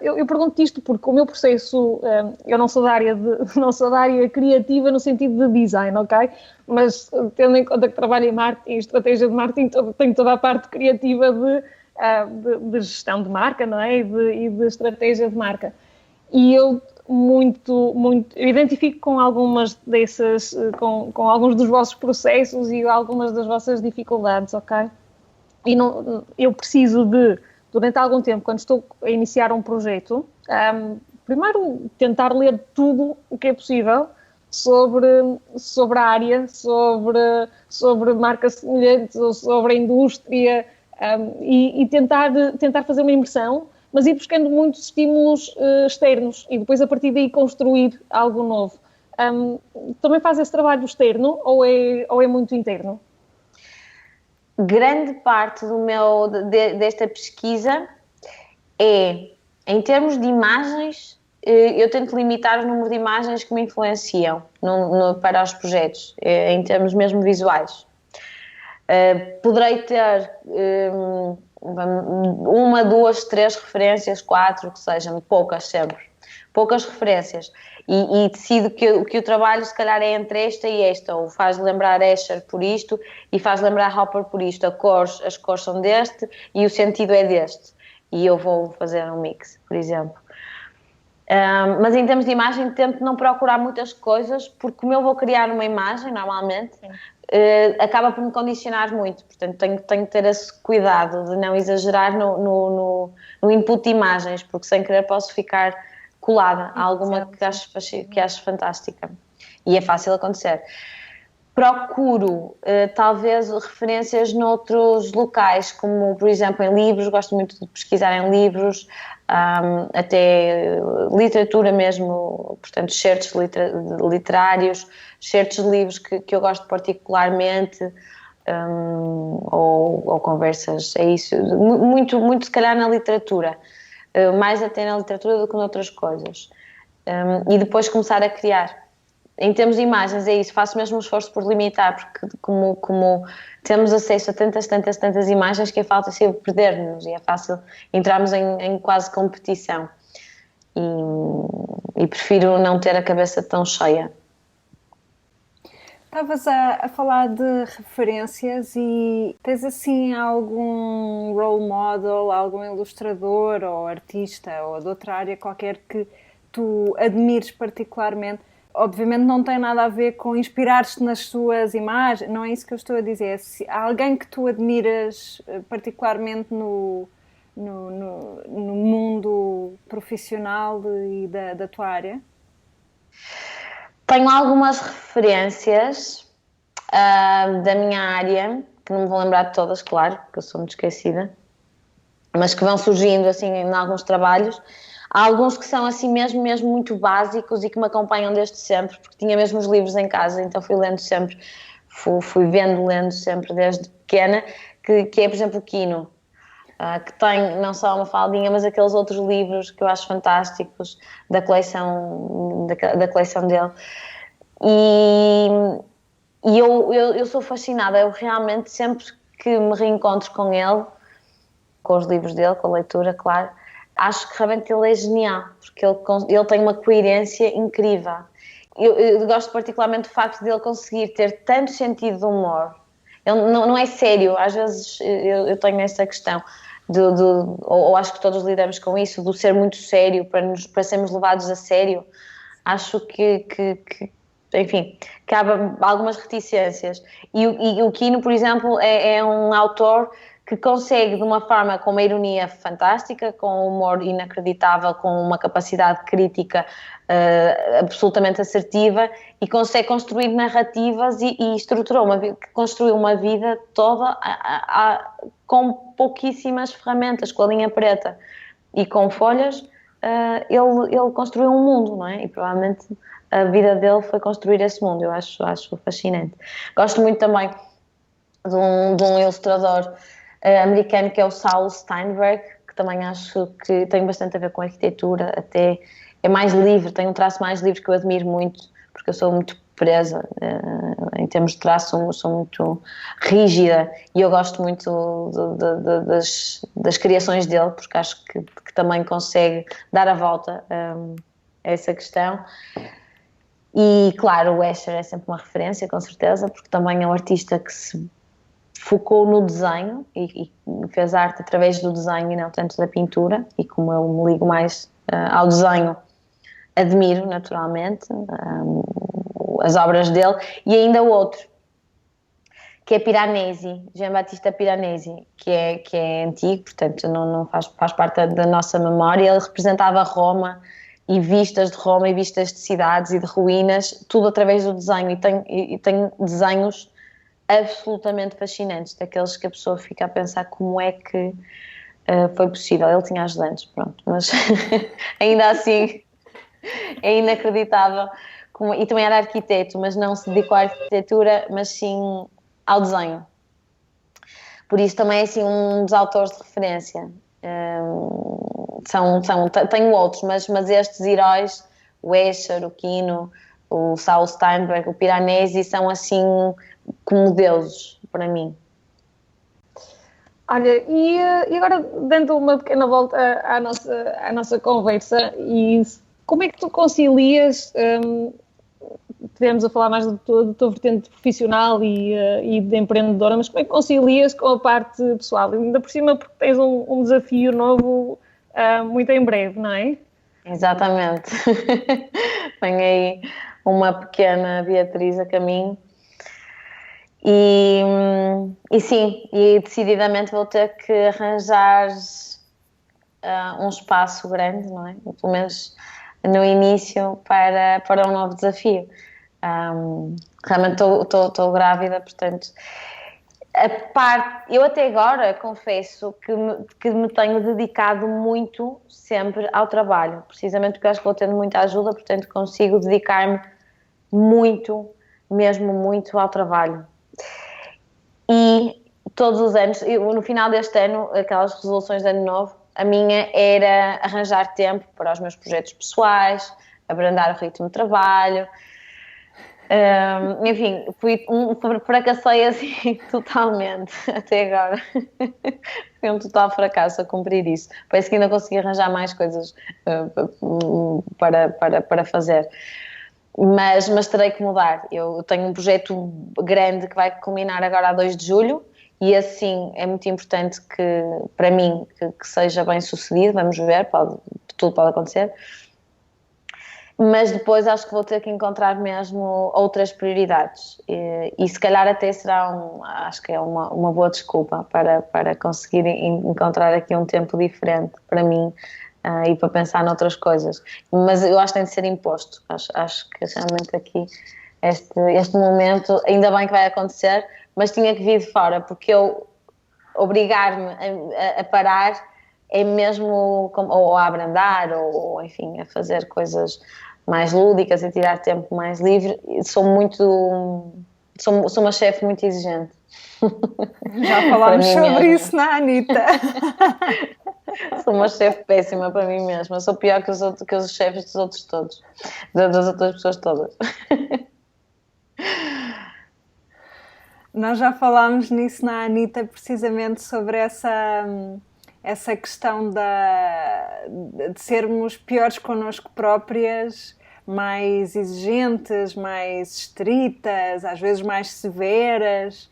Speaker 1: Eu pergunto isto porque o meu processo, eu não sou da área criativa no sentido de design, ok? Mas tendo em conta que trabalho em marketing, estratégia de marketing, tenho toda a parte criativa de gestão de marca, não é? E de estratégia de marca. E eu eu identifico com algumas dessas, com alguns dos vossos processos e algumas das vossas dificuldades, ok? E eu preciso durante algum tempo, quando estou a iniciar um projeto, primeiro tentar ler tudo o que é possível sobre a área, sobre marcas semelhantes ou sobre a indústria, e tentar fazer uma imersão, mas ir buscando muitos estímulos externos e depois a partir daí construir algo novo. Também faz esse trabalho externo ou é muito interno?
Speaker 3: Grande parte desta pesquisa é, em termos de imagens, eu tento limitar o número de imagens que me influenciam para os projetos, em termos mesmo visuais. Poderei ter uma, duas, três referências, quatro, que sejam poucas sempre. Poucas referências. e decido que o trabalho se calhar é entre esta e esta, ou faz lembrar Escher por isto e faz lembrar Hopper por isto, as cores são deste e o sentido é deste, e eu vou fazer um mix, por exemplo. Mas em termos de imagem tento não procurar muitas coisas, porque como eu vou criar uma imagem normalmente, acaba por me condicionar muito, portanto tenho que ter esse cuidado de não exagerar no input de imagens, porque sem querer posso ficar colada a alguma que acho fantástica, e é fácil acontecer. Procuro, talvez, referências noutros locais, como, por exemplo, em livros, gosto muito de pesquisar em livros, até literatura mesmo, portanto, certos literários, certos livros que eu gosto particularmente, ou conversas, é isso, muito se calhar na literatura, mais até na literatura do que noutras coisas, e depois começar a criar. Em termos de imagens, é isso, faço mesmo um esforço por limitar, porque como temos acesso a tantas imagens que é fácil perder-nos e é fácil entrarmos em quase competição. E prefiro não ter a cabeça tão cheia.
Speaker 2: Estavas a falar de referências e tens assim algum role model, algum ilustrador ou artista ou de outra área qualquer que tu admires particularmente? Obviamente não tem nada a ver com inspirar-te nas suas imagens, não é isso que eu estou a dizer. Se há alguém que tu admiras particularmente no mundo profissional e da tua área?
Speaker 3: Tenho algumas referências da minha área, que não me vou lembrar de todas, claro, porque eu sou muito esquecida, mas que vão surgindo assim em alguns trabalhos. Há alguns que são assim mesmo muito básicos e que me acompanham desde sempre, porque tinha mesmo os livros em casa, então fui lendo sempre, fui lendo sempre desde pequena, que é, por exemplo, o Quino, que tem não só uma faldinha, mas aqueles outros livros que eu acho fantásticos da coleção dele. E eu sou fascinada, eu realmente sempre que me reencontro com ele, com os livros dele, com a leitura, claro, acho que realmente ele é genial, porque ele tem uma coerência incrível. Eu gosto particularmente do facto de ele conseguir ter tanto sentido de humor. Ele não é sério, às vezes eu tenho essa questão, ou acho que todos lidamos com isso, do ser muito sério, para sermos levados a sério. Acho que enfim, cabe algumas reticências. E o Quino, por exemplo, é um autor que consegue, de uma forma com uma ironia fantástica, com um humor inacreditável, com uma capacidade crítica absolutamente assertiva, e consegue construir narrativas e construiu uma vida toda com pouquíssimas ferramentas, com a linha preta e com folhas. Ele construiu um mundo, não é? E provavelmente a vida dele foi construir esse mundo. Eu acho fascinante. Gosto muito também de um ilustrador americano que é o Saul Steinberg, que também acho que tem bastante a ver com arquitetura, até é mais livre, tem um traço mais livre que eu admiro muito, porque eu sou muito presa em termos de traço, sou muito rígida, e eu gosto muito das criações dele, porque acho que também consegue dar a volta a essa questão. E claro, o Escher é sempre uma referência, com certeza, porque também é um artista que se focou no desenho e fez arte através do desenho e não tanto da pintura, e como eu me ligo mais ao desenho, admiro naturalmente as obras dele. E ainda o outro, que é Piranesi, Giambattista Piranesi, que é antigo, portanto não faz parte da nossa memória. Ele representava Roma e vistas de Roma e vistas de cidades e de ruínas, tudo através do desenho, e tem desenhos absolutamente fascinantes, daqueles que a pessoa fica a pensar como é que foi possível. Ele tinha ajudantes, pronto, mas ainda assim é inacreditável. E também era arquiteto, mas não se dedicou à arquitetura, mas sim ao desenho. Por isso também é assim um dos autores de referência. Tenho outros, mas estes heróis, o Escher, o Quino, o Saul Steinberg, o Piranesi, são assim como deuses para mim.
Speaker 1: Olha, e agora dando uma pequena volta à nossa conversa, e como é que tu concilias, estivemos a falar mais da tua vertente profissional e de empreendedora, mas como é que concilias com a parte pessoal? E ainda por cima porque tens um desafio novo muito em breve, não é?
Speaker 3: Exatamente. Tenho aí uma pequena Beatriz a caminho e sim, e decididamente vou ter que arranjar um espaço grande, não é? Pelo menos no início para um novo desafio. Realmente estou grávida, portanto eu até agora confesso que me tenho dedicado muito sempre ao trabalho, precisamente porque acho que vou tendo muita ajuda, portanto consigo dedicar-me muito, mesmo muito ao trabalho. E todos os anos, no final deste ano, aquelas resoluções de ano novo, a minha era arranjar tempo para os meus projetos pessoais, abrandar o ritmo de trabalho. Enfim, fracassei assim totalmente até agora. Foi um total fracasso a cumprir isso. Parece que ainda consegui arranjar mais coisas para fazer. Mas terei que mudar. Eu tenho um projeto grande que vai culminar agora a 2 de julho e assim é muito importante que, para mim, que seja bem sucedido. Vamos ver, tudo pode acontecer. Mas depois acho que vou ter que encontrar mesmo outras prioridades e se calhar até será acho que é uma boa desculpa para conseguir encontrar aqui um tempo diferente para mim e para pensar noutras coisas. Mas eu acho que tem de ser imposto. Acho que realmente aqui este momento, ainda bem que vai acontecer, mas tinha que vir de fora, porque eu obrigar-me a parar é mesmo ou a abrandar ou enfim, a fazer coisas mais lúdicas e tirar tempo mais livre. Sou uma chefe muito exigente.
Speaker 2: Já falámos sobre isso na Anitta.
Speaker 3: Sou uma chefe péssima para mim mesma. Sou pior que os chefes dos outros todos, das outras pessoas todas.
Speaker 2: Nós já falámos nisso na Anitta, precisamente sobre essa questão de sermos piores connosco próprias, mais exigentes, mais estritas, às vezes mais severas,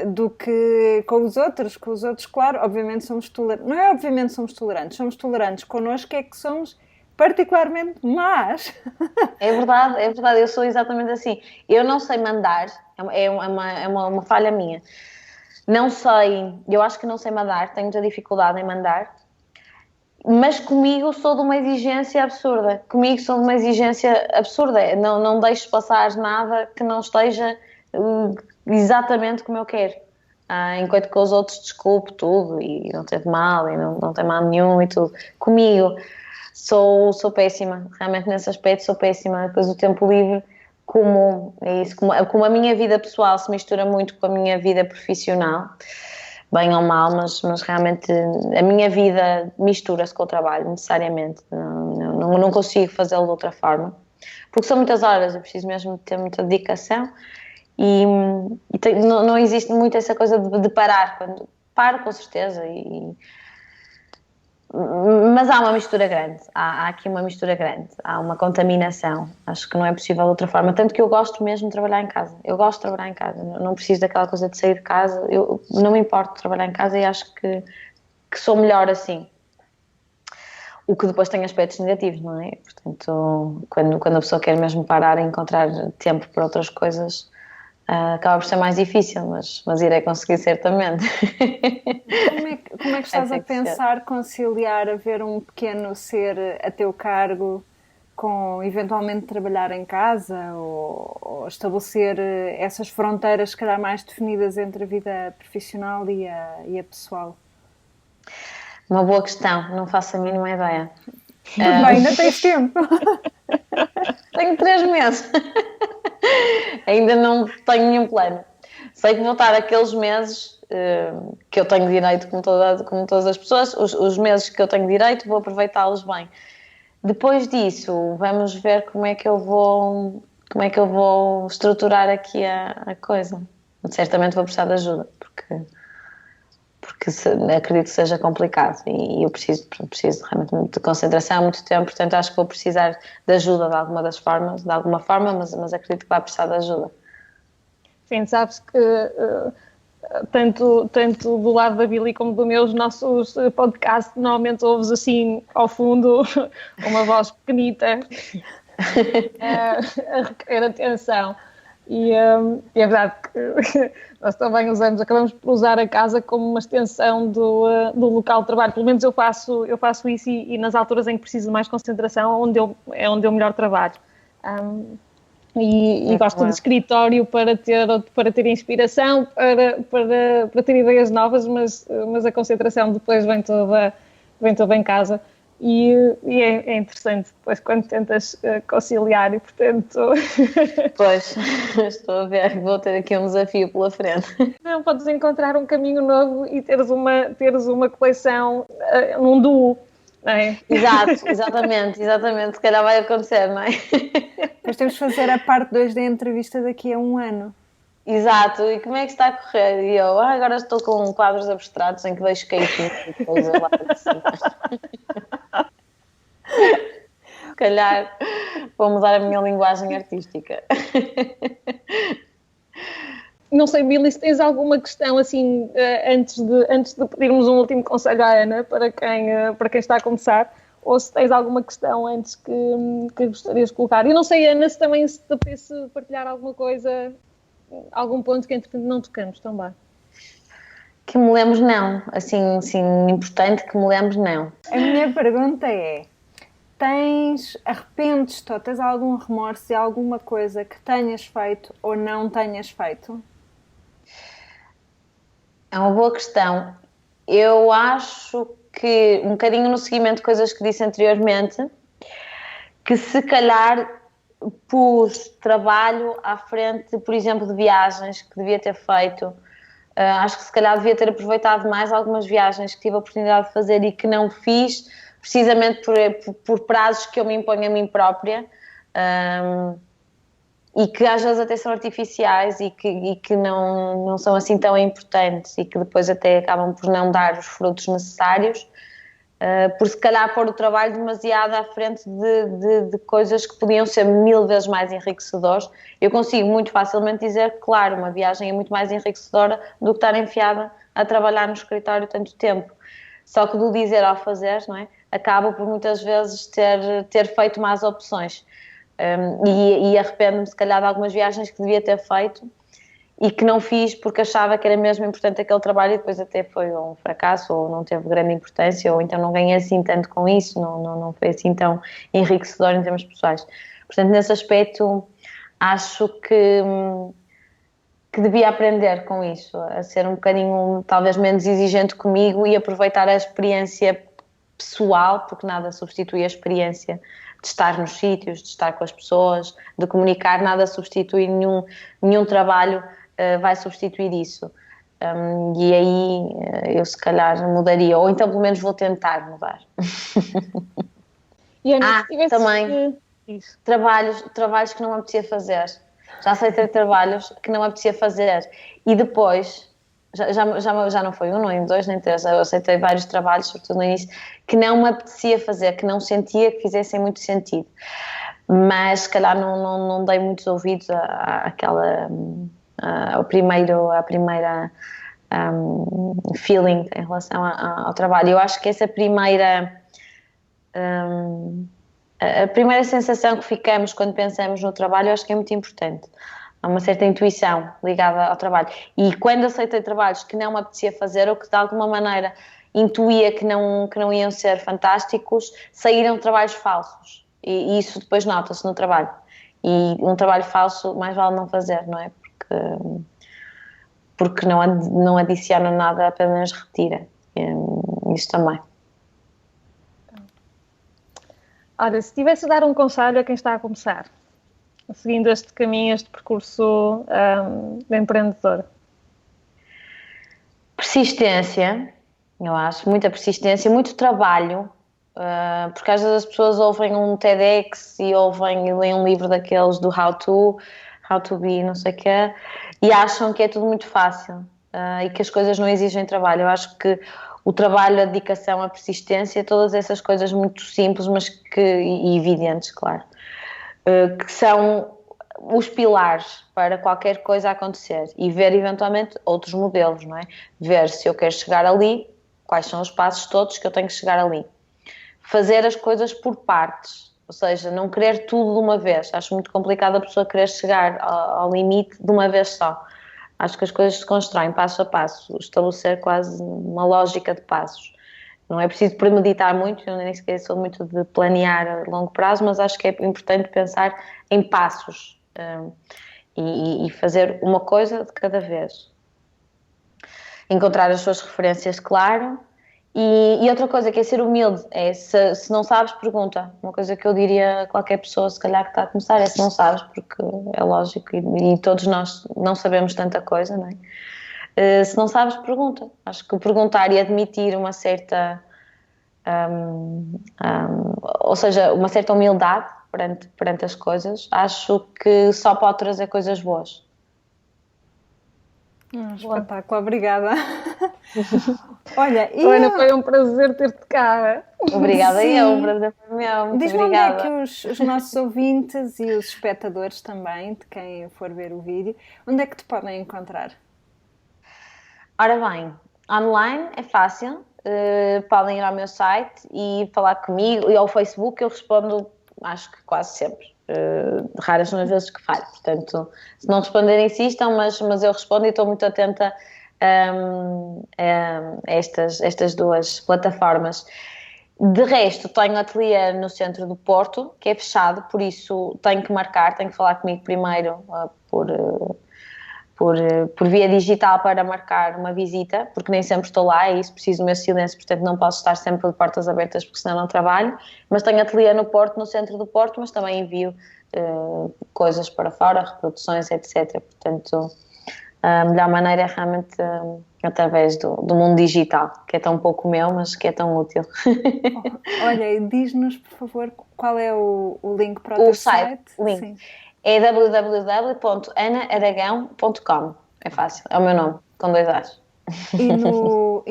Speaker 2: do que com os outros. Com os outros, claro, obviamente somos tolerantes. Não é obviamente somos tolerantes connosco, é que somos particularmente más.
Speaker 3: É verdade, eu sou exatamente assim. Eu não sei mandar, é uma falha minha. Não sei, eu acho que não sei mandar, tenho muita dificuldade em mandar, mas comigo sou de uma exigência absurda. Não deixo passar nada que não esteja exatamente como eu quero. Enquanto que os outros desculpo tudo e não tem mal e não tem mal nenhum e tudo. Comigo sou péssima, realmente nesse aspecto sou péssima. Depois o tempo livre, como a minha vida pessoal se mistura muito com a minha vida profissional, bem ou mal, mas realmente a minha vida mistura-se com o trabalho, necessariamente. Não consigo fazê-lo de outra forma, porque são muitas horas, eu preciso mesmo ter muita dedicação e não existe muito essa coisa de parar. Quando paro, com certeza, mas há uma mistura grande, há aqui uma mistura grande, há uma contaminação, acho que não é possível de outra forma, tanto que eu gosto mesmo de trabalhar em casa, não preciso daquela coisa de sair de casa, eu não me importo de trabalhar em casa e acho que sou melhor assim, o que depois tem aspectos negativos, não é? Portanto, quando a pessoa quer mesmo parar e encontrar tempo para outras coisas, acaba por ser mais difícil, mas irei conseguir certamente.
Speaker 2: Como é que estás a pensar conciliar haver um pequeno ser a teu cargo com eventualmente trabalhar em casa ou estabelecer essas fronteiras se calhar mais definidas entre a vida profissional e a pessoal?
Speaker 3: Uma boa questão, não faço a mínima ideia.
Speaker 2: Tudo bem, ainda tens tempo.
Speaker 3: Tenho 3 meses. Ainda não tenho nenhum plano. Sei que vou estar aqueles meses que eu tenho direito, como todas as pessoas, os meses que eu tenho direito, vou aproveitá-los bem. Depois disso, vamos ver como é que eu vou estruturar aqui a coisa. Certamente vou precisar de ajuda, porque acredito que seja complicado e eu preciso realmente de concentração há muito tempo, portanto acho que vou precisar de ajuda de alguma forma, mas acredito que vai precisar de ajuda.
Speaker 1: Sim, sabes que tanto do lado da Billy como do meu, os nossos podcasts, normalmente ouves assim ao fundo uma voz pequenita a requerer atenção. E é verdade que nós também acabamos por usar a casa como uma extensão do local de trabalho. Pelo menos eu faço isso e nas alturas em que preciso de mais concentração é onde eu melhor trabalho. E gosto de escritório para ter inspiração, para ter ideias novas, mas a concentração depois vem toda em casa. E é interessante depois quando tentas conciliar e, portanto...
Speaker 3: Pois, estou a ver que vou ter aqui um desafio pela frente.
Speaker 1: Não, podes encontrar um caminho novo e teres uma coleção num duo, não é?
Speaker 3: Exatamente, se calhar vai acontecer, não é?
Speaker 2: Depois temos de fazer a parte 2 da entrevista daqui a 1 ano.
Speaker 3: Exato, e como é que está a correr? E eu, agora estou com quadros abstratos em que deixo cair e coisa lá de cima. Se calhar vou mudar a minha linguagem artística.
Speaker 1: Não sei, Billy, se tens alguma questão assim, antes de pedirmos um último conselho à Ana, para quem está a começar, ou se tens alguma questão antes que gostarias de colocar. Eu não sei, Ana, se também se te apetece partilhar alguma coisa, algum ponto que entretanto não tocamos também.
Speaker 3: Que me lembres, não. Assim, importante que me lembres, não.
Speaker 2: A minha pergunta é: arrependes-te ou tens algum remorso de alguma coisa que tenhas feito ou não tenhas feito?
Speaker 3: É uma boa questão. Eu acho que, um bocadinho no seguimento de coisas que disse anteriormente, que se calhar pus trabalho à frente, por exemplo, de viagens que devia ter feito. Acho que se calhar devia ter aproveitado mais algumas viagens que tive a oportunidade de fazer e que não fiz, precisamente por prazos que eu me imponho a mim própria, e que às vezes até são artificiais e que não são assim tão importantes e que depois até acabam por não dar os frutos necessários, por se calhar pôr o trabalho demasiado à frente de coisas que podiam ser 1000 vezes mais enriquecedoras. Eu consigo muito facilmente dizer que, claro, uma viagem é muito mais enriquecedora do que estar enfiada a trabalhar no escritório tanto tempo. Só que do dizer ao fazer, não é? Acabo por muitas vezes ter feito más opções. E arrependo-me se calhar de algumas viagens que devia ter feito e que não fiz porque achava que era mesmo importante aquele trabalho e depois até foi um fracasso ou não teve grande importância ou então não ganhei assim tanto com isso, não foi assim tão enriquecedor em termos pessoais. Portanto, nesse aspecto acho que devia aprender com isso, a ser um bocadinho talvez menos exigente comigo e aproveitar a experiência pessoal, porque nada substitui a experiência de estar nos sítios, de estar com as pessoas, de comunicar, nada substitui, nenhum trabalho vai substituir isso. E aí eu se calhar mudaria, ou então pelo menos vou tentar mudar.
Speaker 1: E Ana,
Speaker 3: também trabalhos que não me apetecia fazer. Já aceitei trabalhos que não me apetecia fazer e depois, já não foi um, nem dois, nem três, eu aceitei vários trabalhos, sobretudo no início, que não me apetecia fazer, que não sentia que fizessem muito sentido. Mas se calhar não dei muitos ouvidos à primeira feeling em relação ao trabalho. Eu acho que essa a primeira sensação que ficamos quando pensamos no trabalho, eu acho que é muito importante. Há uma certa intuição ligada ao trabalho. E quando aceitei trabalhos que não me apetecia fazer ou que de alguma maneira intuía que não iam ser fantásticos, saíram trabalhos falsos. E isso depois nota-se no trabalho. E um trabalho falso mais vale não fazer, não é? Porque não adiciona nada, apenas retira. Isso também.
Speaker 1: Olha, se tivesse a dar um conselho a quem está a começar, seguindo este caminho, este percurso de empreendedor?
Speaker 3: Persistência, eu acho, muita persistência, muito trabalho, porque às vezes as pessoas ouvem um TEDx e leem um livro daqueles do How to Be, não sei o quê, e acham que é tudo muito fácil. e que as coisas não exigem trabalho. Eu acho que o trabalho, a dedicação, a persistência, todas essas coisas muito simples, mas e evidentes, claro, que são os pilares para qualquer coisa acontecer, e ver eventualmente outros modelos, não é? Ver se eu quero chegar ali, quais são os passos todos que eu tenho que chegar ali. Fazer as coisas por partes, ou seja, não querer tudo de uma vez. Acho muito complicado a pessoa querer chegar ao limite de uma vez só. Acho que as coisas se constroem passo a passo, estabelecer quase uma lógica de passos. Não é preciso premeditar muito, eu nem sequer sou muito de planear a longo prazo, mas acho que é importante pensar em passos e fazer uma coisa de cada vez. Encontrar as suas referências, claro. E outra coisa que é ser humilde, é se não sabes, pergunta. Uma coisa que eu diria a qualquer pessoa, se calhar que está a começar, é se não sabes, porque é lógico, e todos nós não sabemos tanta coisa, não é? Se não sabes, pergunta. Acho que perguntar e admitir uma certa, ou seja, uma certa humildade perante as coisas, acho que só pode trazer coisas boas.
Speaker 2: Espetáculo, obrigada. Olha,
Speaker 1: Ana, foi um prazer ter-te cá.
Speaker 3: Obrigada, um prazer foi meu. Muito
Speaker 2: Diz-me
Speaker 3: obrigada.
Speaker 2: onde é que os nossos ouvintes e os espectadores também, de quem for ver o vídeo, onde é que te podem encontrar?
Speaker 3: Ora bem, online é fácil, podem ir ao meu site e falar comigo, e ao Facebook eu respondo, acho que quase sempre. Raras são as vezes que falho, portanto, se não responderem, insistam, mas eu respondo e estou muito atenta a estas duas plataformas. De resto, tenho ateliê no centro do Porto, que é fechado, por isso tenho que marcar, tenho que falar comigo primeiro por via digital para marcar uma visita, porque nem sempre estou lá, é isso, preciso do meu silêncio, portanto não posso estar sempre de portas abertas porque senão não trabalho, mas tenho ateliê no Porto, no centro do Porto, mas também envio coisas para fora, reproduções, etc. Portanto, a melhor maneira é realmente através do mundo digital, que é tão pouco meu, mas que é tão útil.
Speaker 2: Olha, diz-nos, por favor, qual é o link para o teu site?
Speaker 3: Link. Sim. É www.anaaragão.com. É fácil, é o meu nome, com 2 A's.
Speaker 2: E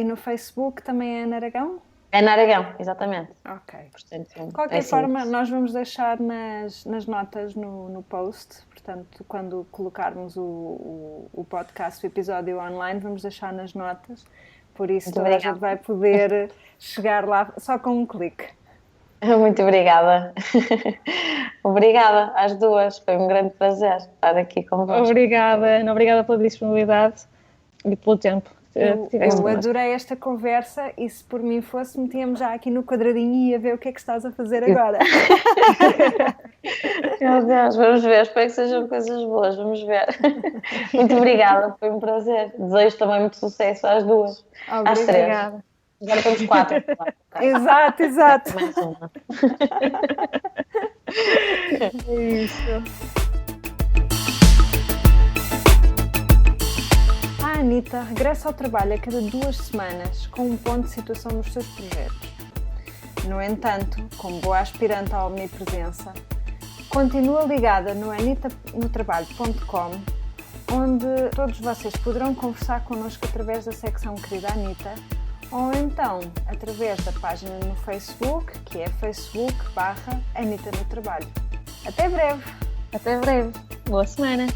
Speaker 2: no Facebook também é Ana Aragão?
Speaker 3: Ana Aragão, exatamente.
Speaker 2: Ok.
Speaker 3: Portanto,
Speaker 2: de qualquer forma, nós vamos deixar nas notas no post, portanto, quando colocarmos o podcast, o episódio online, vamos deixar nas notas, por isso toda a gente vai poder chegar lá só com um clique.
Speaker 3: Muito obrigada. Obrigada às duas, foi um grande prazer estar aqui convosco.
Speaker 1: Obrigada, Ana, obrigada pela disponibilidade e pelo tempo.
Speaker 2: Eu adorei esta conversa e se por mim fosse, metíamos já aqui no quadradinho e ia ver o que é que estás a fazer agora.
Speaker 3: Meu Deus, vamos ver, espero que sejam coisas boas, vamos ver. Muito obrigada, foi um prazer. Desejo também muito sucesso às duas, às 3.
Speaker 1: Obrigada.
Speaker 3: Agora temos 4.
Speaker 2: Exato.
Speaker 3: Mais uma.
Speaker 1: É isso.
Speaker 2: A Anitta regressa ao trabalho a cada 2 semanas com um ponto de situação nos seus projetos. No entanto, como boa aspirante à omnipresença, continua ligada no anitanotrabalho.com, onde todos vocês poderão conversar connosco através da secção Querida Anitta, ou então através da página no Facebook, que é facebook.com/Anitta no Trabalho. Até breve!
Speaker 1: Até breve. Boa semana!